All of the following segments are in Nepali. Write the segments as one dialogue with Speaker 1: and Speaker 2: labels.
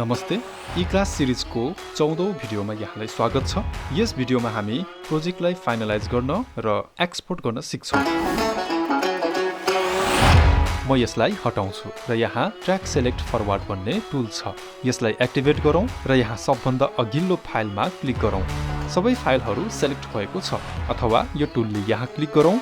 Speaker 1: नमस्ते eClass सिरिजको 14औं भिडियोमा यहाँलाई स्वागत छ। यस भिडियोमा हामी प्रोजेक्टलाई फाइनलाइज गर्न र एक्सपोर्ट गर्न सिक्छौं। म यसलाई हटाउँछु र यहाँ ट्र्याक सेलेक्ट फरवर्ड भन्ने टुल छ। यसलाई एक्टिभेट गरौँ र यहाँ सबभन्दा अघिल्लो फाइलमा क्लिक गरौँ। सबै फाइलहरू सेलेक्ट भएको छ अथवा यो टुलले यहाँ क्लिक गरौँ।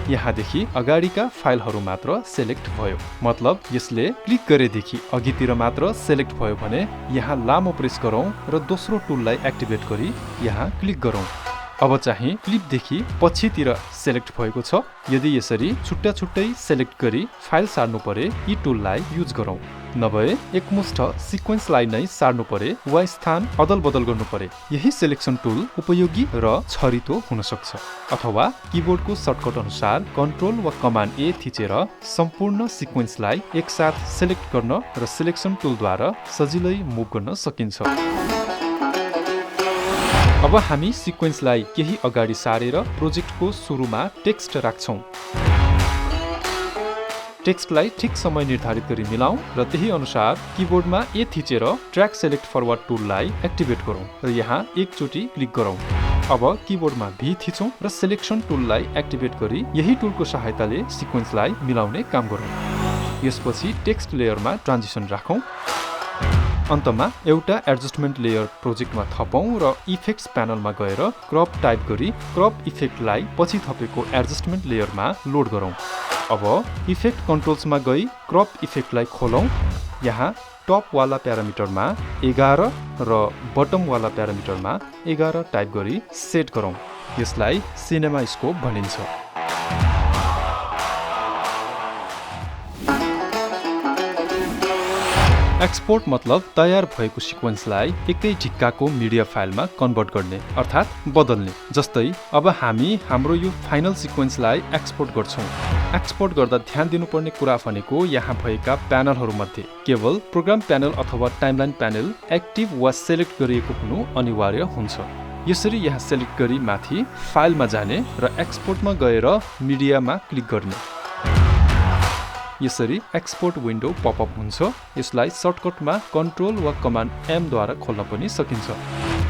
Speaker 1: यहाँदेखि अगाडिका फाइलहरू मात्र सेलेक्ट भयो। मतलब यसले क्लिक गरेदेखि अघितिर मात्र सेलेक्ट भयो भने यहाँ लामो प्रेस गरौँ र दोस्रो टुललाई एक्टिभेट गरी यहाँ क्लिक गरौँ। अब चाहिँ क्लिपदेखि पछितिर सेलेक्ट भएको छ। यदि यसरी छुट्टा छुट्टै सेलेक्ट गरी फाइल सार्नु परे यी टुललाई युज गरौँ। नभए एकमुष्ट सिक्वेन्सलाई नै सार्नु परे वा स्थान अदल बदल गर्नु परे। यही सेलेक्सन टुल उपयोगी र छरितो हुन सक्छ। अथवा किबोर्डको सर्टकट अनुसार कन्ट्रोल वा कमान्ड ए थिचेर सम्पूर्ण सिक्वेन्सलाई एकसाथ सेलेक्ट गर्न र सेलेक्सन टुलद्वारा सजिलै मुभ गर्न सकिन्छ। अब हामी सिक्वेन्सलाई केही अगाडि सारेर प्रोजेक्टको सुरुमा टेक्स्ट राख्छौं। टेक्स्टलाई ठिक समय निर्धारित गरी मिलाऊ र त्यही अनुसार किबोर्डमा ए थिचेर ट्र्याक सेलेक्ट फरवर्ड टुललाई एक्टिभेट गरौँ र यहाँ एकचोटि क्लिक गरौँ। अब किबोर्डमा भी थिचौं र सेलेक्सन टुललाई एक्टिभेट गरी यही टुलको सहायताले सिक्वेन्सलाई मिलाउने काम गरौँ। यसपछि टेक्स्ट लेयरमा ट्रान्जिसन राखौँ। अन्तमा एउटा एडजस्टमेन्ट लेयर प्रोजेक्टमा थपौं र इफेक्ट्स प्यानलमा गएर क्रप टाइप गरी क्रप इफेक्टलाई पछि थपेको एडजस्टमेन्ट लेयरमा लोड गरौँ। अब इफेक्ट कन्ट्रोल्समा गई क्रप इफेक्टलाई खोलौं। यहाँ टप वाला प्यारामिटरमा 11 र बटम वाला प्यारामिटरमा 11 टाइप गरी सेट गरौँ। यसलाई सिनेमा स्कोप भनिन्छ। एक्सपोर्ट मतलब तयार भएको सिक्वेन्सलाई एकै ढिक्काको मिडिया फाइलमा कन्भर्ट गर्ने अर्थात् बदल्ने। जस्तै अब हामी हाम्रो यो फाइनल सिक्वेन्सलाई एक्सपोर्ट गर्छौं। एक्सपोर्ट गर्दा ध्यान दिनुपर्ने कुरा भनेको यहाँ भएका प्यानलहरूमध्ये केवल प्रोग्राम प्यानल अथवा टाइमलाइन प्यानल एक्टिभ वा सेलेक्ट गरिएको हुनु अनिवार्य हुन्छ। यसरी यहाँ सेलेक्ट गरी माथि फाइलमा जाने र एक्सपोर्टमा गएर मिडियामा क्लिक गर्ने। यसरी एक्सपोर्ट विन्डो पपअप हुन्छ। यसलाई सर्टकटमा कन्ट्रोल वा कमान्ड एम द्वारा खोल्न पनि सकिन्छ।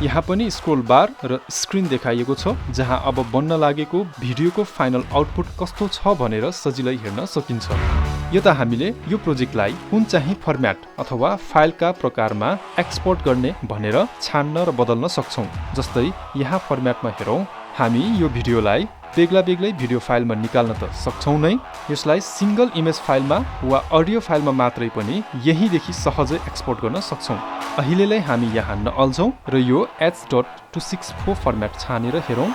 Speaker 1: यहाँ पनि स्क्रोल बार र स्क्रिन देखाइएको छ जहाँ अब बन्न लागेको भिडियोको फाइनल आउटपुट कस्तो छ भनेर सजिलै हेर्न सकिन्छ। यता हामीले यो प्रोजेक्टलाई कुन चाहिँ फर्म्याट अथवा फाइलका प्रकारमा एक्सपोर्ट गर्ने भनेर छान्न र बदल्न सक्छौं। जस्तै यहाँ फर्म्याटमा हेरौं। हामी यो भिडियोलाई बेग्लै भिडियो फाइलमा निकाल्न त सक्छौं नै, यसलाई सिंगल इमेज फाइलमा वा अडियो फाइलमा मात्रै पनि यहीँदेखि सहजै एक्सपोर्ट गर्न सक्छौं। अहिलेलाई हामी यहाँ नअल्झौं र यो H.264 फर्म्याट छानेर हेरौं।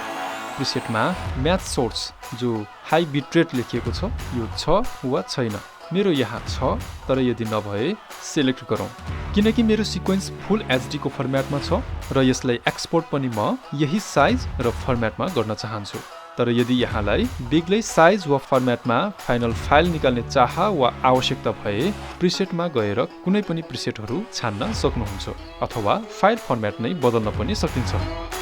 Speaker 1: प्रिसेटमा म्याच सोर्स जो हाई बिटरेट लेखिएको छ यो छ वा छैन। मेरो यहाँ छ, तर यदि नभए सेलेक्ट गरौँ। किनकि मेरो सिक्वेन्स फुल एचडी को फर्म्याटमा छ र यसलाई एक्सपोर्ट पनि म यही साइज र फर्म्याटमा गर्न चाहन्छु। तर यदि यहाँलाई बेग्लै साइज वा फर्म्याटमा फाइनल फाइल निकाल्ने चाह वा आवश्यकता भए प्रिसेटमा गएर कुनै पनि प्रिसेटहरू छान्न सक्नुहुन्छ अथवा फाइल फर्म्याट नै बदल्न पनि सकिन्छ।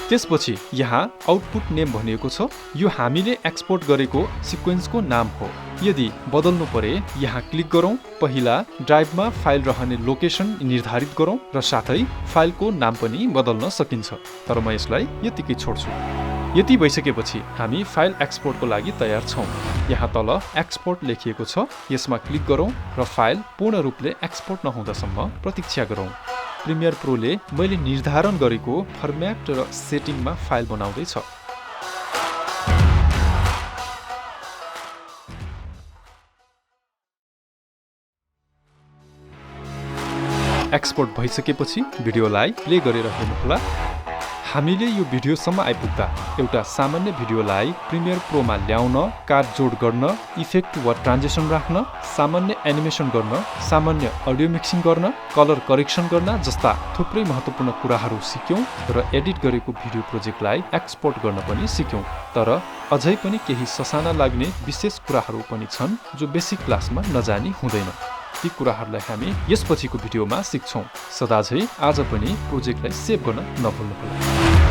Speaker 1: त्यसपछि यहाँ आउटपुट नेम भनिएको छ। यो हामीले एक्सपोर्ट गरेको सिक्वेन्सको नाम हो। यदि बदल्नु परे यहाँ क्लिक गरौँ। पहिला ड्राइभमा फाइल रहने लोकेसन निर्धारित गरौँ र साथै फाइलको नाम पनि बदल्न सकिन्छ। तर म यसलाई यतिकै छोड्छु। यति भइसकेपछि हामी फाइल एक्सपोर्टको लागि तयार छौं। यहाँ तल एक्सपोर्ट लेखिएको छ। यसमा क्लिक गरौँ र फाइल पूर्ण रूपले एक्सपोर्ट नहुँदासम्म प्रतीक्षा गरौँ। प्रिमियर प्रोले मैले निर्धारण गरेको फर्म्याट र सेटिङमा फाइल बनाउँदै छ। एक्सपोर्ट भइसकेपछि भिडियोलाई प्ले गरेर हेर्नुहोला। हामीले यो भिडियोसम्म आइपुग्दा एउटा सामान्य भिडियोलाई प्रिमियर प्रोमा ल्याउन, काट जोड गर्न, इफेक्ट वा ट्रान्जिसन राख्न, सामान्य एनिमेसन गर्न, सामान्य अडियो मिक्सिङ गर्न, कलर करेक्सन गर्न जस्ता थुप्रै महत्त्वपूर्ण कुराहरू सिक्यौं र एडिट गरेको भिडियो प्रोजेक्टलाई एक्सपोर्ट गर्न पनि सिक्यौं। तर अझै पनि केही ससाना लाग्ने विशेष कुराहरू पनि छन् जो बेसिक क्लासमा नजानी हुँदैन। ती कुराहरूलाई हामी यसपछिको भिडियोमा सिक्छौं। सदाझै आज पनि प्रोजेक्टलाई सेभ गर्न नभुल्नुहोला।